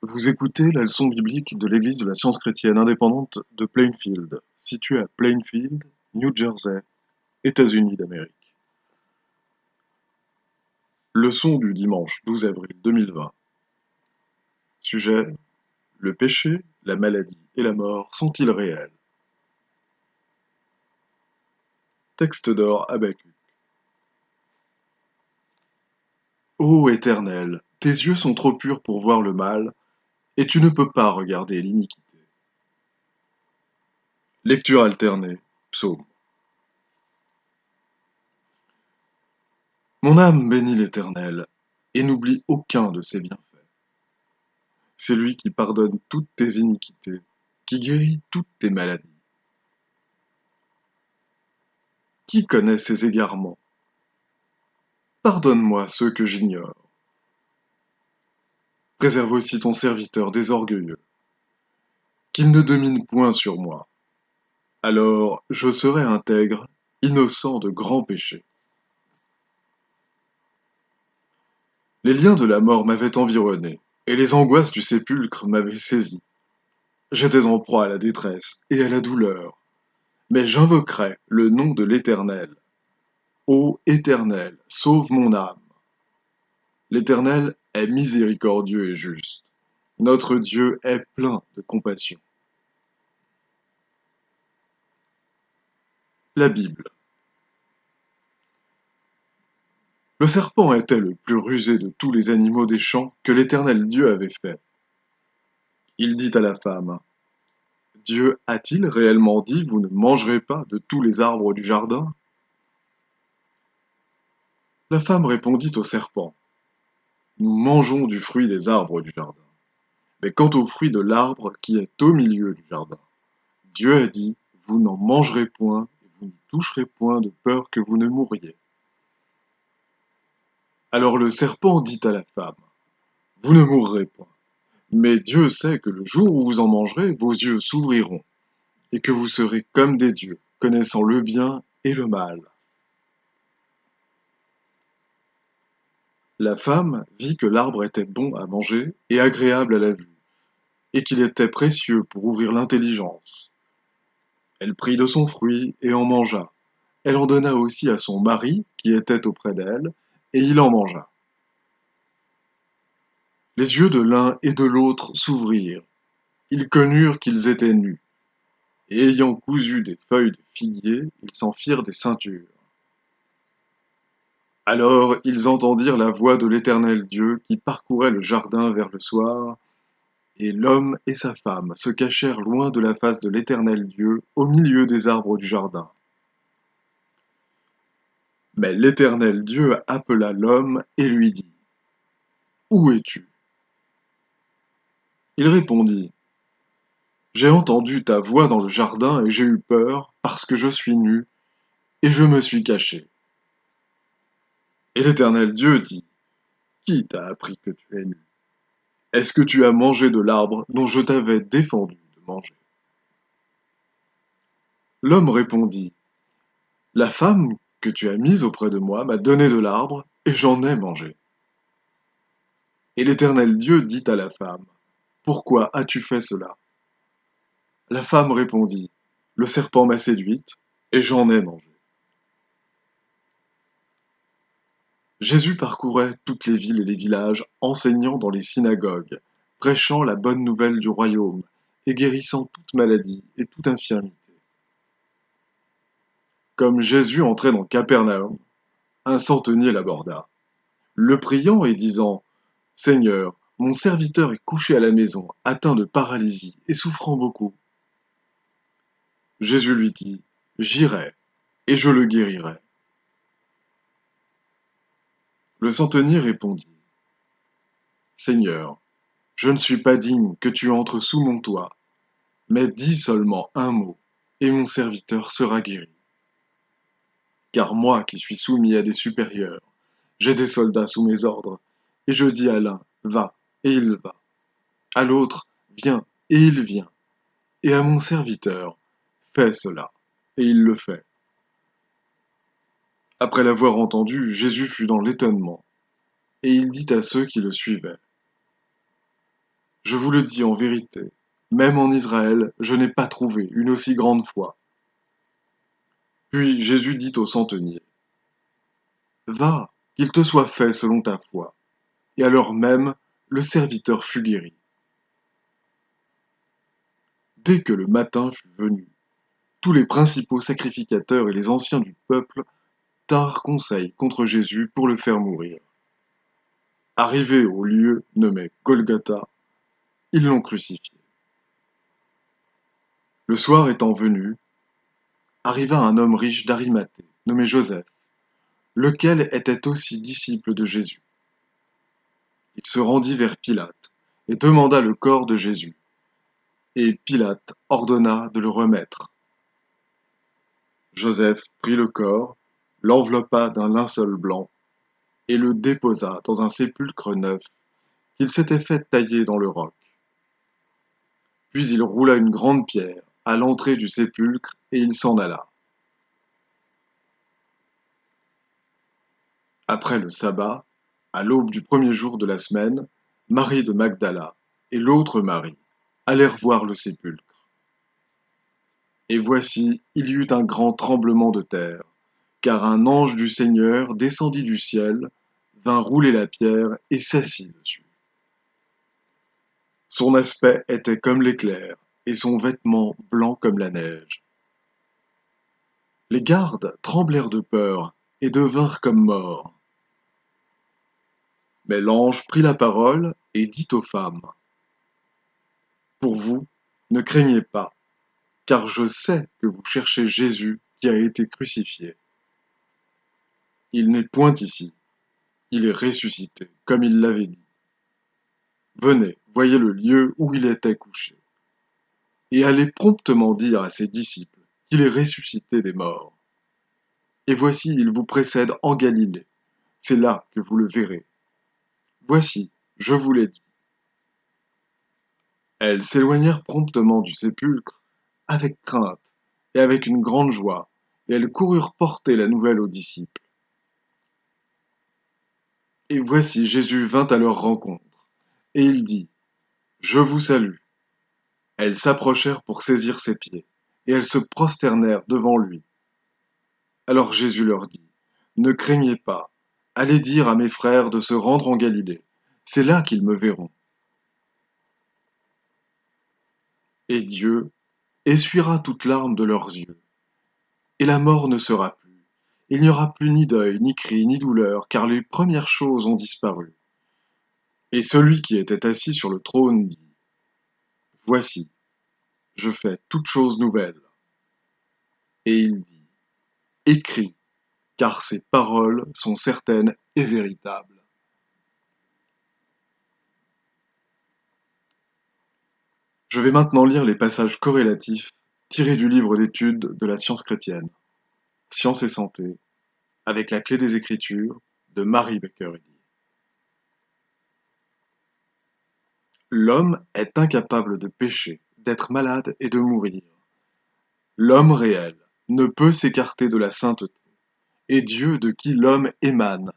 Vous écoutez la leçon biblique de l'Église de la Science chrétienne indépendante de Plainfield, située à Plainfield, New Jersey, États-Unis d'Amérique. Leçon du dimanche 12 avril 2020. Sujet: le péché, la maladie et la mort sont-ils réels? Texte d'or Habacuc. Ô Éternel, tes yeux sont trop purs pour voir le mal, et tu ne peux pas regarder l'iniquité. Lecture alternée, Psaume. Mon âme bénit l'Éternel, et n'oublie aucun de ses bienfaits. C'est lui qui pardonne toutes tes iniquités, qui guérit toutes tes maladies. Qui connaît ses égarements? Pardonne-moi ceux que j'ignore. Préserve aussi ton serviteur des orgueilleux, qu'il ne domine point sur moi. Alors je serai intègre, innocent de grands péchés. Les liens de la mort m'avaient environné, et les angoisses du sépulcre m'avaient saisi. J'étais en proie à la détresse et à la douleur, mais j'invoquerai le nom de l'Éternel. Ô Éternel, sauve mon âme. L'Éternel est miséricordieux et juste. Notre Dieu est plein de compassion. La Bible. Le serpent était le plus rusé de tous les animaux des champs que l'Éternel Dieu avait fait. Il dit à la femme: Dieu a-t-il réellement dit: vous ne mangerez pas de tous les arbres du jardin? La femme répondit au serpent: nous mangeons du fruit des arbres du jardin. Mais quant au fruit de l'arbre qui est au milieu du jardin, Dieu a dit: vous n'en mangerez point, et vous n'y toucherez point de peur que vous ne mouriez. Alors le serpent dit à la femme: vous ne mourrez point. Mais Dieu sait que le jour où vous en mangerez, vos yeux s'ouvriront, et que vous serez comme des dieux, connaissant le bien et le mal. La femme vit que l'arbre était bon à manger et agréable à la vue, et qu'il était précieux pour ouvrir l'intelligence. Elle prit de son fruit et en mangea. Elle en donna aussi à son mari, qui était auprès d'elle, et il en mangea. Les yeux de l'un et de l'autre s'ouvrirent. Ils connurent qu'ils étaient nus. Et ayant cousu des feuilles de figuier, ils s'en firent des ceintures. Alors ils entendirent la voix de l'Éternel Dieu qui parcourait le jardin vers le soir, et l'homme et sa femme se cachèrent loin de la face de l'Éternel Dieu, au milieu des arbres du jardin. Mais l'Éternel Dieu appela l'homme et lui dit: où es-tu? Il répondit: j'ai entendu ta voix dans le jardin et j'ai eu peur parce que je suis nu, et je me suis caché. Et l'Éternel Dieu dit: qui t'a appris que tu es nu? Est-ce que tu as mangé de l'arbre dont je t'avais défendu de manger? L'homme répondit: la femme que tu as mise auprès de moi m'a donné de l'arbre, et j'en ai mangé. Et l'Éternel Dieu dit à la femme: pourquoi as-tu fait cela? La femme répondit: le serpent m'a séduite, et j'en ai mangé. Jésus parcourait toutes les villes et les villages, enseignant dans les synagogues, prêchant la bonne nouvelle du royaume, et guérissant toute maladie et toute infirmité. Comme Jésus entrait dans Capernaum, un centenier l'aborda, le priant et disant: Seigneur, mon serviteur est couché à la maison, atteint de paralysie et souffrant beaucoup. Jésus lui dit: j'irai, et je le guérirai. Le centenier répondit: Seigneur, je ne suis pas digne que tu entres sous mon toit, mais dis seulement un mot, et mon serviteur sera guéri. Car moi qui suis soumis à des supérieurs, j'ai des soldats sous mes ordres, et je dis à l'un: va, et il va, à l'autre: viens, et il vient, et à mon serviteur: fais cela, et il le fait. Après l'avoir entendu, Jésus fut dans l'étonnement, et il dit à ceux qui le suivaient: Je vous le dis en vérité, même en Israël, je n'ai pas trouvé une aussi grande foi. Puis Jésus dit au centenier, Va, qu'il te soit fait selon ta foi. Et alors même, le serviteur fut guéri. Dès que le matin fut venu, tous les principaux sacrificateurs et les anciens du peuple tinrent conseil contre Jésus pour le faire mourir. Arrivés au lieu nommé Golgotha, ils l'ont crucifié. Le soir étant venu, arriva un homme riche d'Arimathée, nommé Joseph, lequel était aussi disciple de Jésus. Il se rendit vers Pilate et demanda le corps de Jésus. Et Pilate ordonna de le remettre. Joseph prit le corps, l'enveloppa d'un linceul blanc et le déposa dans un sépulcre neuf qu'il s'était fait tailler dans le roc. Puis il roula une grande pierre à l'entrée du sépulcre et il s'en alla. Après le sabbat, à l'aube du premier jour de la semaine, Marie de Magdala et l'autre Marie allèrent voir le sépulcre. Et voici, il y eut un grand tremblement de terre, car un ange du Seigneur descendit du ciel, vint rouler la pierre et s'assit dessus. Son aspect était comme l'éclair, et son vêtement blanc comme la neige. Les gardes tremblèrent de peur et devinrent comme morts. Mais l'ange prit la parole et dit aux femmes, Pour vous, ne craignez pas, car je sais que vous cherchez Jésus qui a été crucifié. Il n'est point ici, il est ressuscité, comme il l'avait dit. Venez, voyez le lieu où il était couché. Et allez promptement dire à ses disciples qu'il est ressuscité des morts. Et voici, il vous précède en Galilée. C'est là que vous le verrez. Voici, je vous l'ai dit. Elles s'éloignèrent promptement du sépulcre, avec crainte et avec une grande joie, et elles coururent porter la nouvelle aux disciples. Et voici, Jésus vint à leur rencontre, et il dit, Je vous salue. Elles s'approchèrent pour saisir ses pieds, et elles se prosternèrent devant lui. Alors Jésus leur dit, Ne craignez pas, allez dire à mes frères de se rendre en Galilée, c'est là qu'ils me verront. Et Dieu essuiera toute larme de leurs yeux, et la mort ne sera plus. Il n'y aura plus ni deuil, ni cri, ni douleur, car les premières choses ont disparu. Et celui qui était assis sur le trône dit, Voici, je fais toutes choses nouvelles. Et il dit, Écris, car ces paroles sont certaines et véritables. Je vais maintenant lire les passages corrélatifs tirés du livre d'études de la science chrétienne, Science et santé, avec la clé des Écritures de Mary Baker Eddy. L'homme est incapable de pécher, d'être malade et de mourir. L'homme réel ne peut s'écarter de la sainteté, et Dieu de qui l'homme émane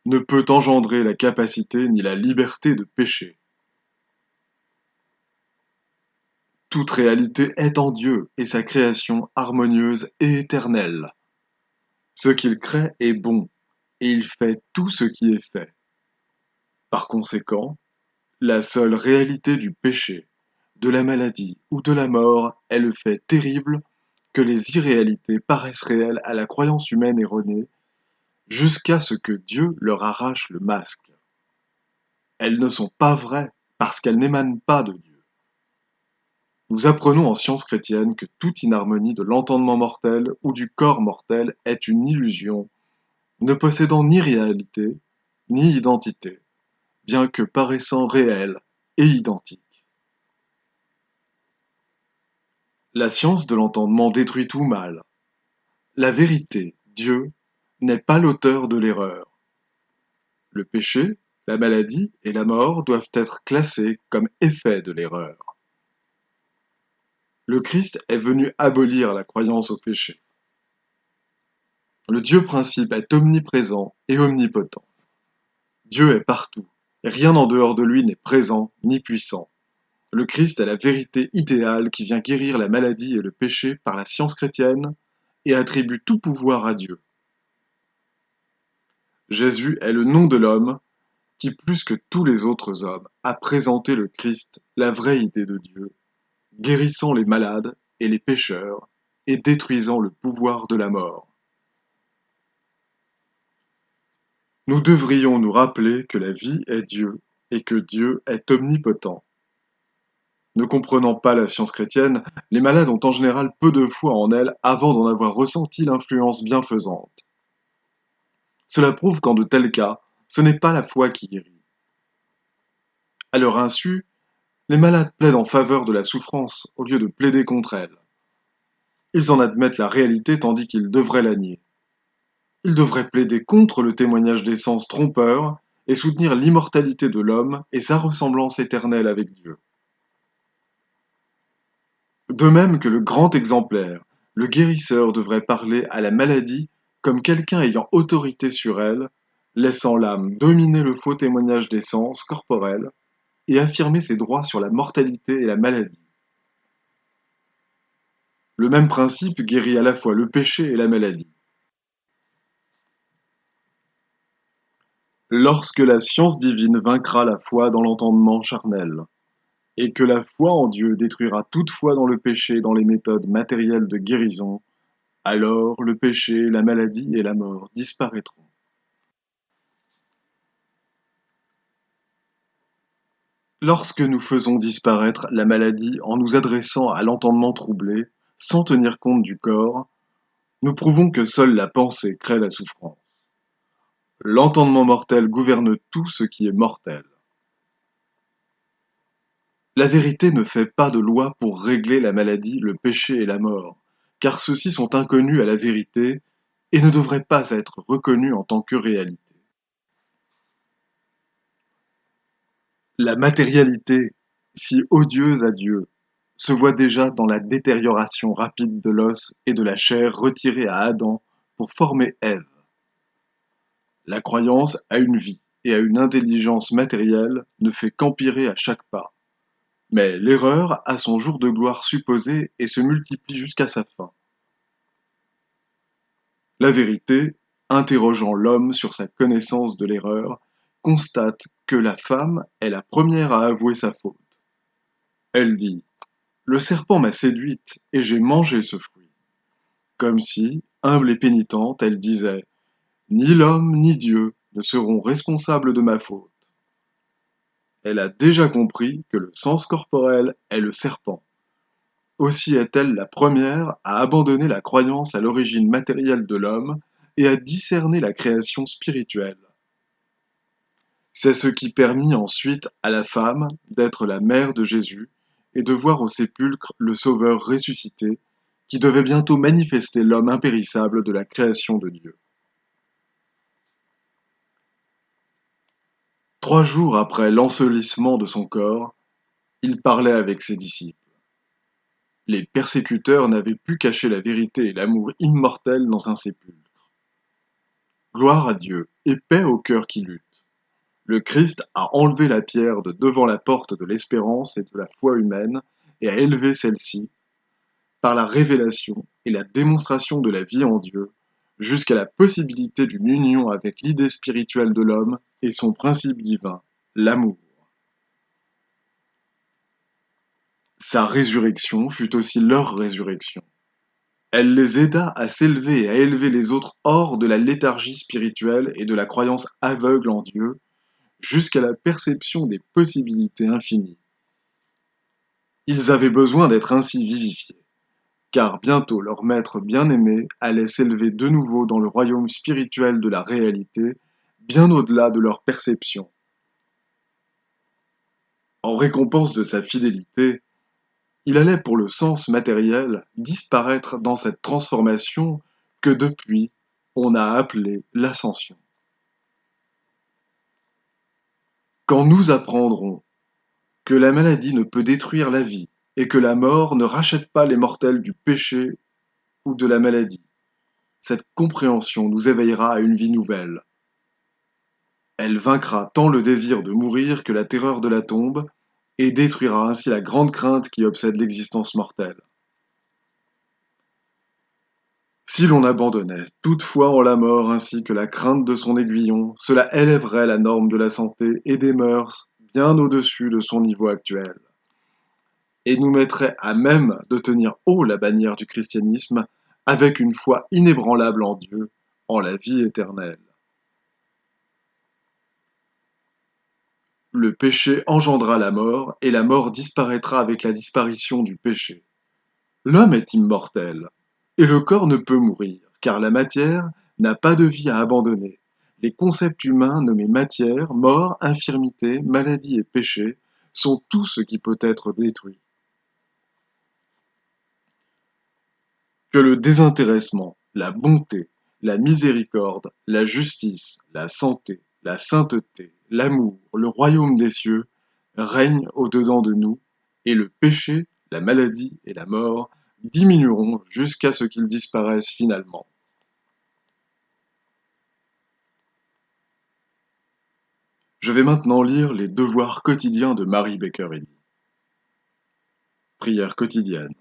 ne peut engendrer la capacité ni la liberté de pécher. Toute réalité est en Dieu et sa création harmonieuse et éternelle. Ce qu'il crée est bon, et il fait tout ce qui est fait. Par conséquent, la seule réalité du péché, de la maladie ou de la mort est le fait terrible que les irréalités paraissent réelles à la croyance humaine erronée, jusqu'à ce que Dieu leur arrache le masque. Elles ne sont pas vraies parce qu'elles n'émanent pas de Dieu. Nous apprenons en science chrétienne que toute inharmonie de l'entendement mortel ou du corps mortel est une illusion, ne possédant ni réalité, ni identité, bien que paraissant réelle et identique. La science de l'entendement détruit tout mal. La vérité, Dieu, n'est pas l'auteur de l'erreur. Le péché, la maladie et la mort doivent être classés comme effets de l'erreur. Le Christ est venu abolir la croyance au péché. Le Dieu principe est omniprésent et omnipotent. Dieu est partout, et rien en dehors de lui n'est présent ni puissant. Le Christ est la vérité idéale qui vient guérir la maladie et le péché par la science chrétienne et attribue tout pouvoir à Dieu. Jésus est le nom de l'homme qui, plus que tous les autres hommes, a présenté le Christ, la vraie idée de Dieu, guérissant les malades et les pécheurs et détruisant le pouvoir de la mort. Nous devrions nous rappeler que la vie est Dieu et que Dieu est omnipotent. Ne comprenant pas la science chrétienne, les malades ont en général peu de foi en elle avant d'en avoir ressenti l'influence bienfaisante. Cela prouve qu'en de tels cas, ce n'est pas la foi qui guérit. À leur insu, les malades plaident en faveur de la souffrance au lieu de plaider contre elle. Ils en admettent la réalité tandis qu'ils devraient la nier. Ils devraient plaider contre le témoignage des sens trompeurs et soutenir l'immortalité de l'homme et sa ressemblance éternelle avec Dieu. De même que le grand exemplaire, le guérisseur devrait parler à la maladie comme quelqu'un ayant autorité sur elle, laissant l'âme dominer le faux témoignage des sens corporels et affirmer ses droits sur la mortalité et la maladie. Le même principe guérit à la fois le péché et la maladie. Lorsque la science divine vaincra la foi dans l'entendement charnel, et que la foi en Dieu détruira toute foi dans le péché et dans les méthodes matérielles de guérison, alors le péché, la maladie et la mort disparaîtront. Lorsque nous faisons disparaître la maladie en nous adressant à l'entendement troublé, sans tenir compte du corps, nous prouvons que seule la pensée crée la souffrance. L'entendement mortel gouverne tout ce qui est mortel. La vérité ne fait pas de loi pour régler la maladie, le péché et la mort, car ceux-ci sont inconnus à la vérité et ne devraient pas être reconnus en tant que réalité. La matérialité, si odieuse à Dieu, se voit déjà dans la détérioration rapide de l'os et de la chair retirés à Adam pour former Ève. La croyance à une vie et à une intelligence matérielle ne fait qu'empirer à chaque pas. Mais l'erreur a son jour de gloire supposé et se multiplie jusqu'à sa fin. La vérité, interrogeant l'homme sur sa connaissance de l'erreur, constate que la femme est la première à avouer sa faute. Elle dit : « Le serpent m'a séduite et j'ai mangé ce fruit. » Comme si, humble et pénitente, elle disait : « Ni l'homme ni Dieu ne seront responsables de ma faute. » Elle a déjà compris que le sens corporel est le serpent. Aussi est-elle la première à abandonner la croyance à l'origine matérielle de l'homme et à discerner la création spirituelle. C'est ce qui permit ensuite à la femme d'être la mère de Jésus et de voir au sépulcre le Sauveur ressuscité, qui devait bientôt manifester l'homme impérissable de la création de Dieu. 3 jours après l'ensevelissement de son corps, il parlait avec ses disciples. Les persécuteurs n'avaient pu cacher la vérité et l'amour immortel dans un sépulcre. Gloire à Dieu et paix au cœur qui lutte. Le Christ a enlevé la pierre de devant la porte de l'espérance et de la foi humaine et a élevé celle-ci, par la révélation et la démonstration de la vie en Dieu, jusqu'à la possibilité d'une union avec l'idée spirituelle de l'homme et son principe divin, l'amour. Sa résurrection fut aussi leur résurrection. Elle les aida à s'élever et à élever les autres hors de la léthargie spirituelle et de la croyance aveugle en Dieu, jusqu'à la perception des possibilités infinies. Ils avaient besoin d'être ainsi vivifiés, car bientôt leur maître bien-aimé allait s'élever de nouveau dans le royaume spirituel de la réalité, bien au-delà de leur perception. En récompense de sa fidélité, il allait pour le sens matériel disparaître dans cette transformation que depuis on a appelée l'ascension. Quand nous apprendrons que la maladie ne peut détruire la vie et que la mort ne rachète pas les mortels du péché ou de la maladie, cette compréhension nous éveillera à une vie nouvelle. Elle vaincra tant le désir de mourir que la terreur de la tombe, et détruira ainsi la grande crainte qui obsède l'existence mortelle. Si l'on abandonnait toute foi en la mort ainsi que la crainte de son aiguillon, cela élèverait la norme de la santé et des mœurs bien au-dessus de son niveau actuel, et nous mettrait à même de tenir haut la bannière du christianisme avec une foi inébranlable en Dieu, en la vie éternelle. Le péché engendra la mort, et la mort disparaîtra avec la disparition du péché. L'homme est immortel, et le corps ne peut mourir, car la matière n'a pas de vie à abandonner. Les concepts humains nommés matière, mort, infirmité, maladie et péché sont tout ce qui peut être détruit. Que le désintéressement, la bonté, la miséricorde, la justice, la santé, la sainteté, l'amour, le royaume des cieux règnent au-dedans de nous, et le péché, la maladie et la mort diminueront jusqu'à ce qu'ils disparaissent finalement. Je vais maintenant lire les devoirs quotidiens de Mary Baker Eddy. Prière quotidienne.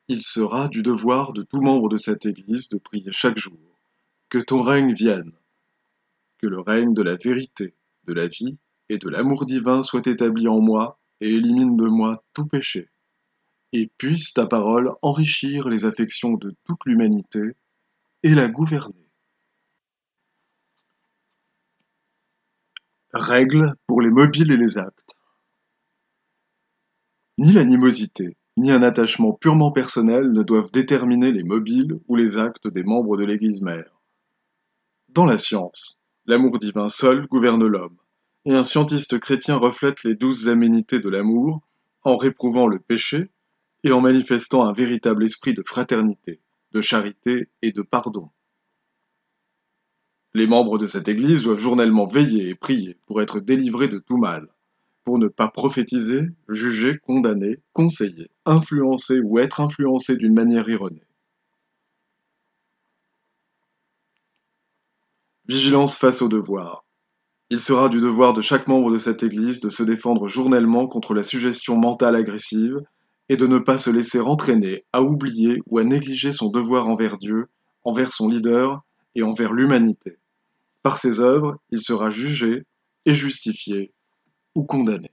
Il sera du devoir de tout membre de cette Église de prier chaque jour. Que ton règne vienne, que le règne de la vérité, de la vie et de l'amour divin soit établi en moi et élimine de moi tout péché. Et puisse ta parole enrichir les affections de toute l'humanité et la gouverner. Règles pour les mobiles et les actes. Ni l'animosité, ni un attachement purement personnel ne doivent déterminer les mobiles ou les actes des membres de l'Église mère. Dans la science, l'amour divin seul gouverne l'homme, et un scientiste chrétien reflète les 12 aménités de l'amour en réprouvant le péché et en manifestant un véritable esprit de fraternité, de charité et de pardon. Les membres de cette Église doivent journellement veiller et prier pour être délivrés de tout mal, pour ne pas prophétiser, juger, condamner, conseiller, influencer ou être influencés d'une manière erronée. Vigilance face aux devoirs. Il sera du devoir de chaque membre de cette Église de se défendre journellement contre la suggestion mentale agressive et de ne pas se laisser entraîner à oublier ou à négliger son devoir envers Dieu, envers son leader et envers l'humanité. Par ses œuvres, il sera jugé et justifié ou condamné.